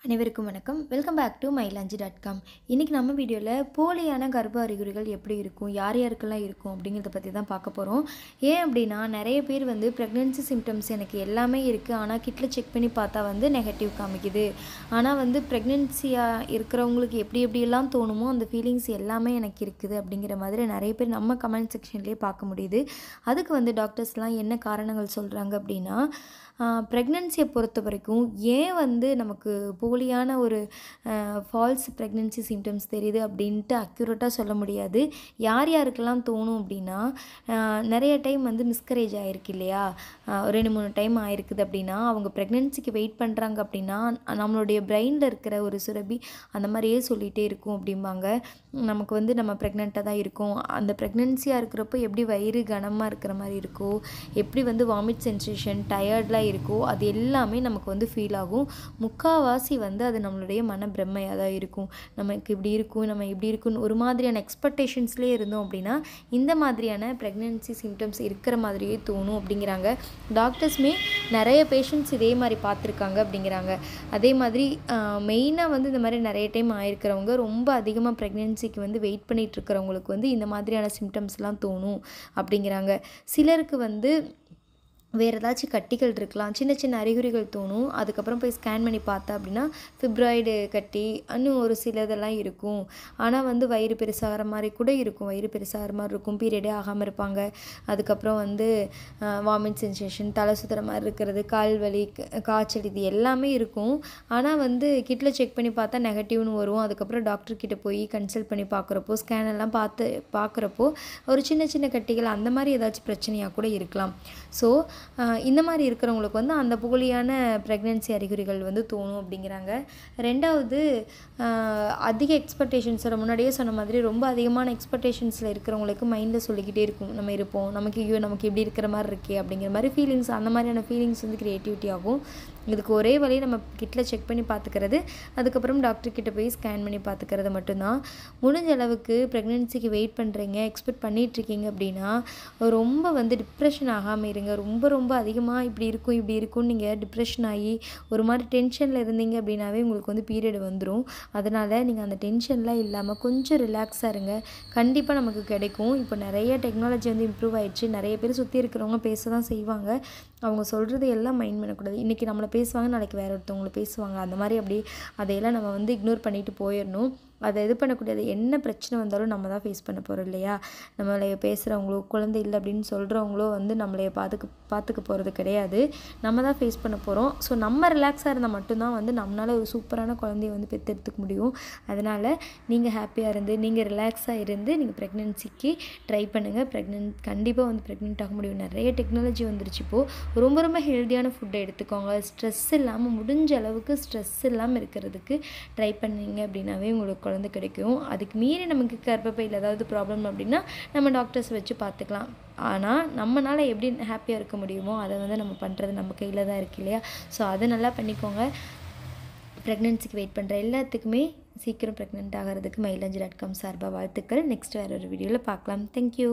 அனைவருக்கும் வணக்கம். Welcome back to mylanji.com. இன்றைக்கி நம்ம வீடியோவில் போலியான கர்ப்ப அறிகுறிகள் எப்படி இருக்கும், யார் யாருக்கெல்லாம் இருக்கும் அப்படிங்கிறத பற்றி தான் பார்க்க போகிறோம். ஏன் அப்படின்னா நிறைய பேர் ப்ரெக்னென்சி சிம்டம்ஸ் எனக்கு எல்லாமே இருக்குது, ஆனால் கிட்டில் செக் பண்ணி பார்த்தா நெகட்டிவ் காமிக்குது. ஆனால் ப்ரெக்னென்சியாக இருக்கிறவங்களுக்கு எப்படியெல்லாம் தோணுமோ அந்த ஃபீலிங்ஸ் எல்லாமே எனக்கு இருக்குது அப்படிங்கிற மாதிரி நிறைய பேர் நம்ம கமெண்ட் செக்ஷன்லேயே பார்க்க முடியுது. அதுக்கு டாக்டர்ஸ்லாம் என்ன காரணங்கள் சொல்கிறாங்க அப்படின்னா, ப்ரெக்னென்சியை பொறுத்த வரைக்கும் ஏன் நமக்கு போலியான ஒரு ஃபால்ஸ் ப்ரெக்னென்சி சிம்டம்ஸ் தெரியுது அப்படின்ட்டு அக்யூரேட்டாக சொல்ல முடியாது. யார் யாருக்கெல்லாம் தோணும் அப்படின்னா, நிறைய டைம் மிஸ்கரேஜ் ஆகிருக்கு இல்லையா, 2-3 டைம் ஆயிருக்குது அப்படின்னா அவங்க ப்ரெக்னென்சிக்கு வெயிட் பண்ணுறாங்க அப்படின்னா நம்மளுடைய பிரெயினில் இருக்கிற ஒரு சுரபி அந்த மாதிரியே சொல்லிகிட்டே இருக்கும் அப்படிம்பாங்க. நமக்கு நம்ம ப்ரெக்னெண்ட்டாக தான் இருக்கோம், அந்த ப்ரெக்னென்சியாக இருக்கிறப்போ எப்படி வயிறு கனமாக இருக்கிற மாதிரி இருக்கோ, எப்படி வாமிட் சென்சேஷன் டயர்ட்லாம் இருக்கோ அது எல்லாமே நமக்கு ஃபீல் ஆகும். முக்கால்வாசி அது நம்மளுடைய மன பிரம்மையாக தான் இருக்கும். நமக்கு இப்படி இருக்கும், நம்ம இப்படி இருக்குன்னு ஒரு மாதிரியான எக்ஸ்பெக்டேஷன்ஸ்லேயே இருந்தோம் அப்படின்னா இந்த மாதிரியான ப்ரெக்னென்சி சிம்டம்ஸ் இருக்கிற மாதிரியே தோணும் அப்படிங்கிறாங்க. டாக்டர்ஸுமே நிறைய பேஷண்ட்ஸ் இதே மாதிரி பார்த்துருக்காங்க அப்படிங்கிறாங்க. அதே மாதிரி மெயினாக இந்த மாதிரி நிறைய டைம் ஆயிருக்கிறவங்க ரொம்ப அதிகமாக ப்ரெக்னென்சிக்கு வெயிட் பண்ணிகிட்டு இருக்கிறவங்களுக்கு இந்த மாதிரியான சிம்டம்ஸ்லாம் தோணும் அப்படிங்கிறாங்க. சிலருக்கு வேறு ஏதாச்சும் கட்டிகள் இருக்கலாம், சின்ன சின்ன அறிகுறிகள் தோணும். அதுக்கப்புறம் போய் ஸ்கேன் பண்ணி பார்த்தா அப்படின்னா ஃபிப்ராய்டு கட்டி இன்னும் ஒரு சிலதெல்லாம் இருக்கும். ஆனால் வயிறு பெருசாகிற மாதிரி கூட இருக்கும், வயிறு பெருசாகிற மாதிரி இருக்கும், பீரியடே ஆகாமல் இருப்பாங்க. அதுக்கப்புறம் வாமிட் சென்சேஷன், தலை சுற்றுற மாதிரி இருக்கிறது, கால் வலி, காய்ச்சல் இது எல்லாமே இருக்கும். ஆனால் கிட்டில் செக் பண்ணி பார்த்தா நெகட்டிவ்னு வரும். அதுக்கப்புறம் டாக்டர்கிட்ட போய் கன்சல்ட் பண்ணி பார்க்குறப்போ ஸ்கேன் எல்லாம் பார்க்குறப்போ ஒரு சின்ன சின்ன கட்டிகள் அந்த மாதிரி ஏதாச்சும் பிரச்சனையாக கூட இருக்கலாம். ஸோ இந்த மாதிரி இருக்கிறவங்களுக்கு அந்த போலியான ப்ரெக்னென்சி அறிகுறிகள் தோணும் அப்படிங்கிறாங்க. ரெண்டாவது, அதிக எக்ஸ்பெக்டேஷன்ஸோட முன்னாடியே சொன்ன மாதிரி ரொம்ப அதிகமான எக்ஸ்பெக்டேஷன்ஸில் இருக்கிறவங்களுக்கு மைண்டில் சொல்லிக்கிட்டே இருக்கும், நம்ம இருப்போம், நமக்கு இப்படி இருக்கிற மாதிரி இருக்கே அப்படிங்கிற மாதிரி ஃபீலிங்ஸ், அந்த மாதிரியான ஃபீலிங்ஸ் க்ரியேட்டிவிட்டி ஆகும். இதுக்கு ஒரே வழி நம்ம கிட்டில் செக் பண்ணி பார்த்துக்கிறது, அதுக்கப்புறம் டாக்டர்கிட்ட போய் ஸ்கேன் பண்ணி பார்த்துக்கிறது மட்டும்தான். முடிஞ்ச அளவுக்கு ப்ரெக்னென்சிக்கு வெயிட் பண்ணுறீங்க, எக்ஸ்பெக்ட் பண்ணிகிட்ருக்கீங்க அப்படின்னா ரொம்ப டிப்ரெஷன் ஆகாமல் இருங்க. ரொம்ப அதிகமாக இப்படி இருக்கும்னு நீங்கள் டிப்ரெஷன் ஆகி ஒரு மாதிரி டென்ஷனில் இருந்தீங்க அப்படின்னாவே உங்களுக்கு பீரியட் வந்துடும். அதனால் நீங்கள் அந்த டென்ஷன்லாம் இல்லாமல் கொஞ்சம் ரிலாக்ஸாக இருங்க, கண்டிப்பாக நமக்கு கிடைக்கும். இப்போ நிறைய டெக்னாலஜி இம்ப்ரூவ் ஆகிடுச்சு, நிறைய பேர் சுற்றி இருக்கிறவங்க பேச தான் செய்வாங்க. அவங்க சொல்கிறது எல்லாம் மைண்ட் பண்ணக்கூடாது. இன்றைக்கி நம்மளை பேசுவாங்க, நாளைக்கு வேறு ஒருத்தவங்களை பேசுவாங்க, அந்த மாதிரி அதையெல்லாம் நம்ம இக்னோர் பண்ணிட்டு போயிடணும். அதை இது பண்ணக்கூடாது. என்ன பிரச்சனை வந்தாலும் நம்ம தான் ஃபேஸ் பண்ண போகிறோம் இல்லையா. நம்மளை பேசுகிறவங்களோ குழந்தை இல்லை அப்படின்னு சொல்கிறவங்களோ நம்மளைய பார்த்துக்க போகிறது கிடையாது, நம்ம தான் ஃபேஸ் பண்ண போகிறோம். ஸோ நம்ம ரிலாக்ஸாக இருந்தால் மட்டும்தான் நம்மளால் ஒரு சூப்பரான குழந்தைய பெற்றெடுத்துக்க முடியும். அதனால் நீங்கள் ஹாப்பியாக இருந்து, நீங்கள் ரிலாக்ஸாக இருந்து நீங்கள் ப்ரெக்னென்சிக்கு ட்ரை பண்ணுங்கள். கண்டிப்பாக ப்ரெக்னென்ட் ஆக முடியும். நிறைய டெக்னாலஜி வந்துருச்சு இப்போது. ரொம்ப ஹெல்த்தியான ஃபுட்டை எடுத்துக்கோங்க. ஸ்ட்ரெஸ் இல்லாமல், முடிஞ்ச அளவுக்கு ஸ்ட்ரெஸ் இல்லாமல் இருக்கிறதுக்கு ட்ரை பண்ணிங்க அப்படின்னாவே உங்களுக்கு குழந்தை கிடைக்கும். அதுக்கு மீறி நமக்கு கர்ப்பப்பையில் ஏதாவது ப்ராப்ளம் அப்படின்னா நம்ம டாக்டர்ஸ் வச்சு பார்த்துக்கலாம். ஆனால் நம்மளால் எப்படி ஹாப்பியாக இருக்க முடியுமோ அதை நம்ம பண்ணுறது நம்ம கையில் தான் இருக்குது இல்லையா. ஸோ அதை நல்லா பண்ணிக்கோங்க. ப்ரெக்னென்சிக்கு வெயிட் பண்ணுற எல்லாத்துக்குமே சீக்கிரம் ப்ரெக்னென்ட் ஆகிறதுக்கு mylanji.com சார்பாக வாழ்த்துக்கள். நெக்ஸ்ட் வேறு ஒரு வீடியோவில் பார்க்கலாம். தேங்க்யூ.